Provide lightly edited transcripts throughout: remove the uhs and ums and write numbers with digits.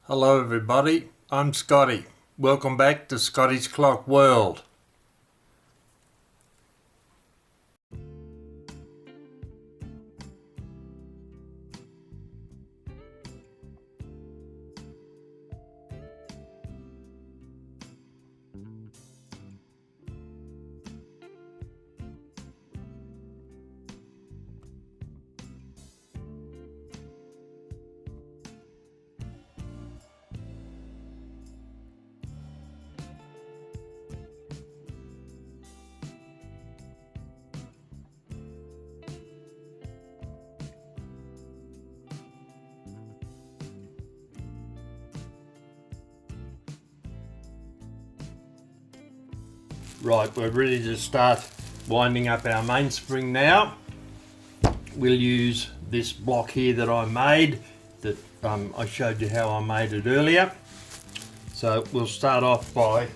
Hello everybody, I'm Scotty. Welcome back to Scotty's Clock World. Right, we're ready to start winding up our mainspring now. We'll use this block here that I made, that I showed you how I made it earlier. So we'll start off by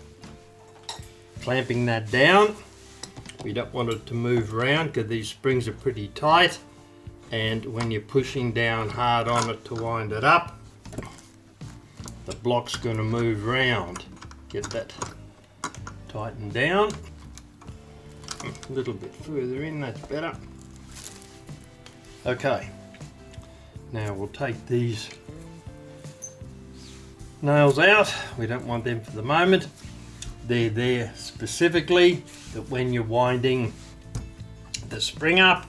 clamping that down. We don't want it to move around because these springs are pretty tight, and when you're pushing down hard on it to wind it up, the block's going to move around. Get that tighten down a little bit further in, that's better. Okay, now we'll take these nails out. We don't want them for the moment. They're there specifically that when you're winding the spring up,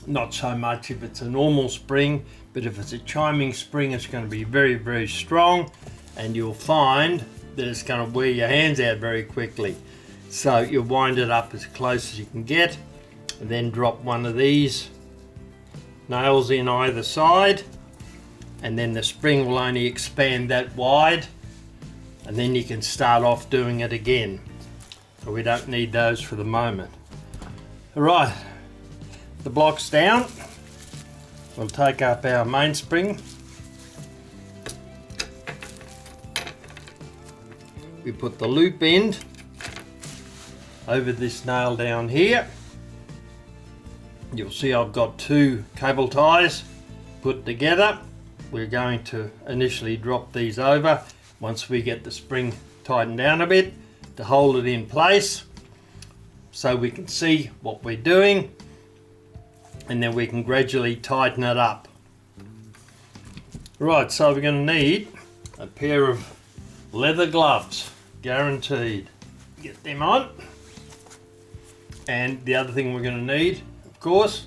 not so much if it's a normal spring, but if it's a chiming spring, it's going to be very, very strong, and you'll find that it's going to wear your hands out very quickly. So you wind it up as close as you can get, and then drop one of these nails in either side, and then the spring will only expand that wide, and then you can start off doing it again. So we don't need those for the moment. Alright, the block's down. We'll take up our mainspring. We put the loop end over this nail down here. You'll see I've got two cable ties put together. We're going to initially drop these over once we get the spring tightened down a bit to hold it in place so we can see what we're doing, and then we can gradually tighten it up. Right, so we're going to need a pair of leather gloves, guaranteed. Get them on. And the other thing we're going to need, of course,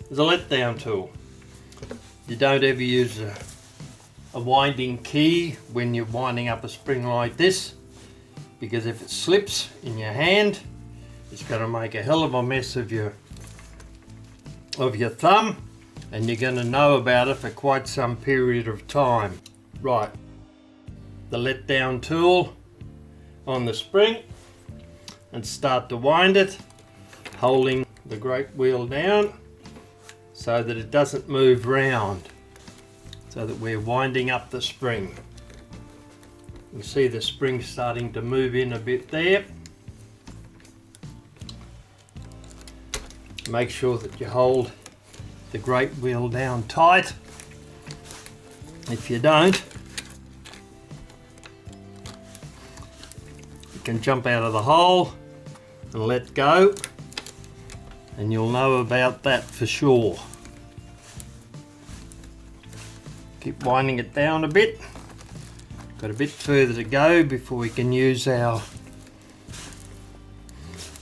is a let-down tool. You don't ever use a winding key when you're winding up a spring like this, because if it slips in your hand, it's going to make a hell of a mess of your thumb, and you're going to know about it for quite some period of time. Right, the let-down tool on the spring, and start to wind it, holding the great wheel down so that it doesn't move round, so that we're winding up the spring. You see the spring starting to move in a bit there. Make sure that you hold the great wheel down tight. If you don't, you can jump out of the hole and let go, and you'll know about that for sure. Keep winding it down a bit. Got a bit further to go before we can use our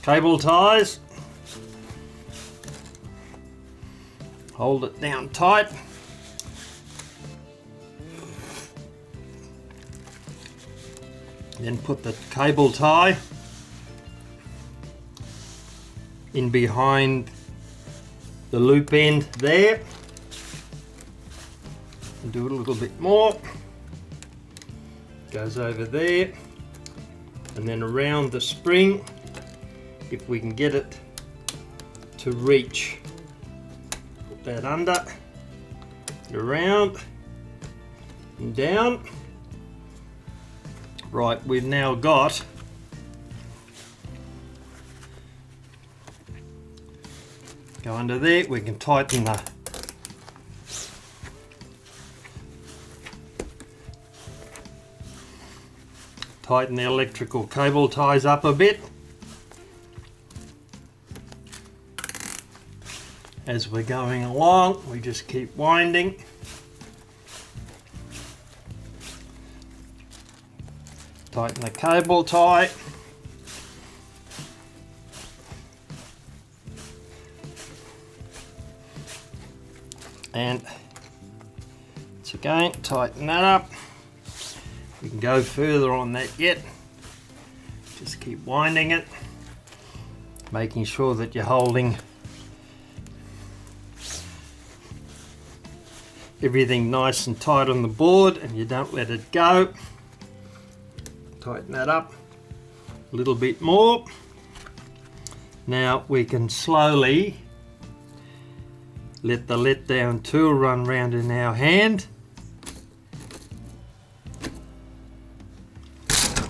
cable ties. Hold it down tight. Then put the cable tie in behind the loop end there, and do it a little bit more. Goes over there, and then around the spring, if we can get it to reach. Put that under, around and down. Right, we've now got go under there. We can tighten Tighten the electrical cable ties up a bit. As we're going along, we just keep winding. Tighten the cable tie. And once again, tighten that up. We can go further on that yet. Just keep winding it, making sure that you're holding everything nice and tight on the board and you don't let it go. Tighten that up a little bit more. Now we can slowly let the let down tool run round in our hand.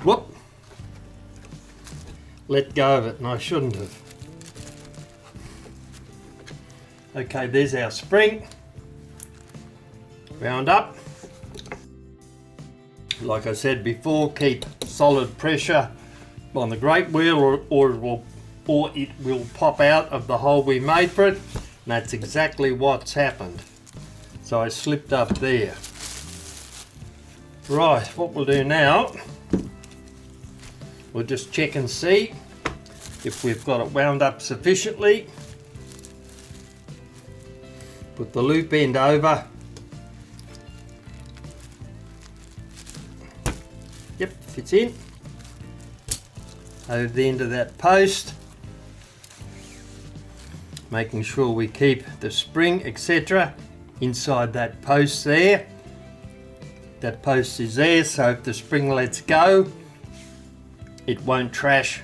Whoop! Let go of it, and I shouldn't have. Okay, there's our spring. Wound up. Like I said before, keep solid pressure on the grate wheel or it will pop out of the hole we made for it. And that's exactly what's happened. So I slipped up there. Right, what we'll do now, we'll just check and see if we've got it wound up sufficiently. Put the loop end over. Yep, fits in. Over the end of that post. Making sure we keep the spring, etc., inside that post there. That post is there, so if the spring lets go, it won't trash.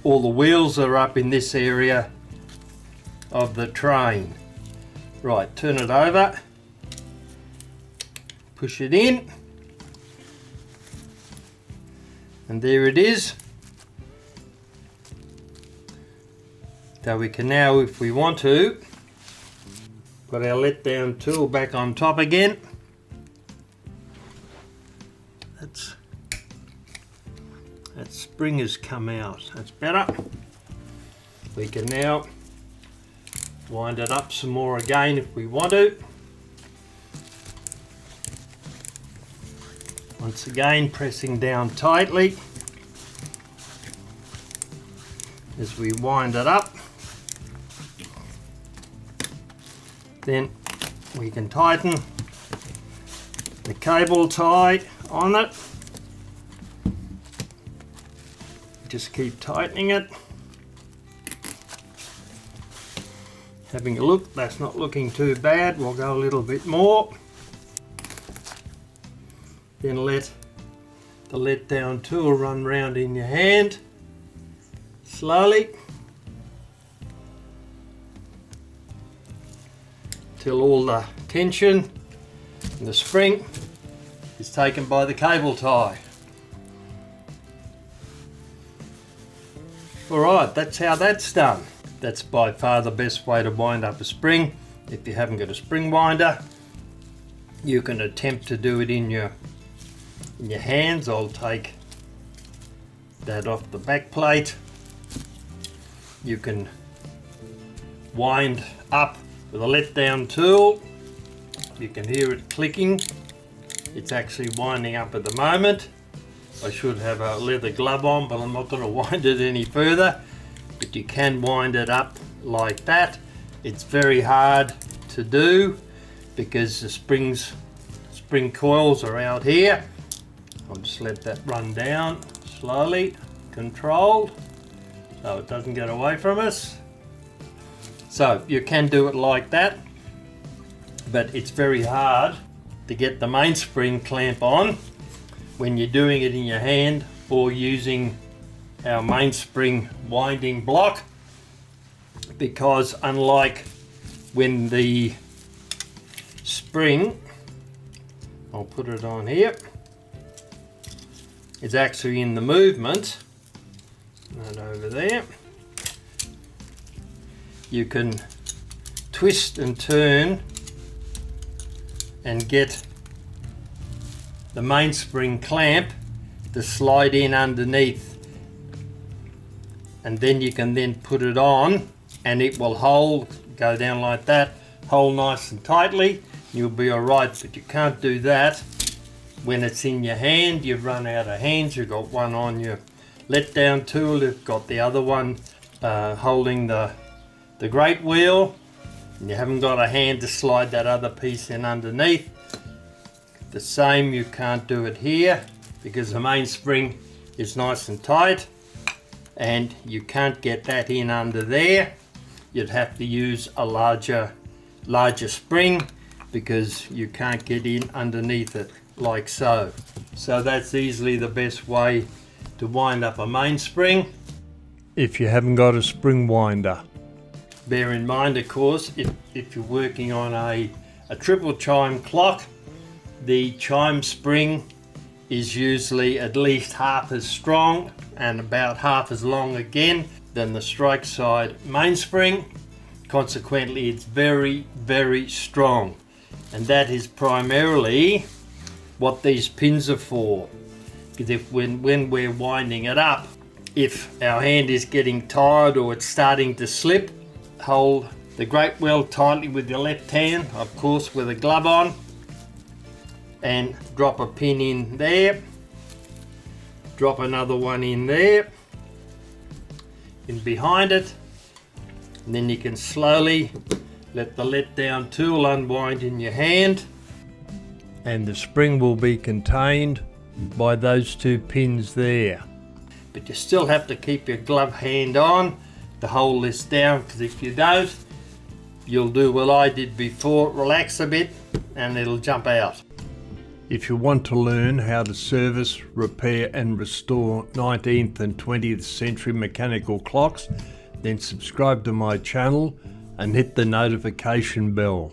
All the wheels are up in this area of the train. Right, turn it over. Push it in. And there it is. So we can now, if we want to, put our let down tool back on top again. That spring has come out. That's better. We can now wind it up some more again if we want to. Once again, pressing down tightly as we wind it up. Then we can tighten the cable tie on it. Just keep tightening it. Having a look, that's not looking too bad. We'll go a little bit more. Then let the let down tool run round in your hand slowly till all the tension and the spring is taken by the cable tie. Alright, that's how that's done. That's by far the best way to wind up a spring. If you haven't got a spring winder, you can attempt to do it in your hands. I'll take that off the back plate. You can wind up with a let down tool. You can hear it clicking. It's actually winding up at the moment. I should have a leather glove on, but I'm not going to wind it any further. But you can wind it up like that. It's very hard to do because the spring coils are out here. I'll just let that run down slowly, controlled, so it doesn't get away from us. So you can do it like that, but it's very hard to get the mainspring clamp on when you're doing it in your hand or using our mainspring winding block, because unlike when the spring, I'll put it on here, it's actually in the movement, and over there, you can twist and turn and get the mainspring clamp to slide in underneath, and then you can then put it on and it will hold, go down like that, hold nice and tightly. You'll be alright, but you can't do that when it's in your hand. You've run out of hands. You've got one on your let down tool, you've got the other one holding the great wheel, and you haven't got a hand to slide that other piece in underneath. The same, you can't do it here because the mainspring is nice and tight and you can't get that in under there. You'd have to use a larger spring because you can't get in underneath it like so. So that's easily the best way to wind up a mainspring if you haven't got a spring winder. Bear in mind, of course, if you're working on a triple chime clock, the chime spring is usually at least half as strong and about half as long again than the strike side mainspring. Consequently, it's very, very strong, and that is primarily what these pins are for. Because when we're winding it up, if our hand is getting tired or it's starting to slip, hold the great wheel tightly with your left hand, of course with a glove on, and drop a pin in there, drop another one in there, in behind it, and then you can slowly let the let down tool unwind in your hand, and the spring will be contained by those two pins there. But you still have to keep your glove hand on to hold this down, because if you don't, you'll do what I did before, relax a bit and it'll jump out. If you want to learn how to service, repair and restore 19th and 20th century mechanical clocks, then subscribe to my channel and hit the notification bell.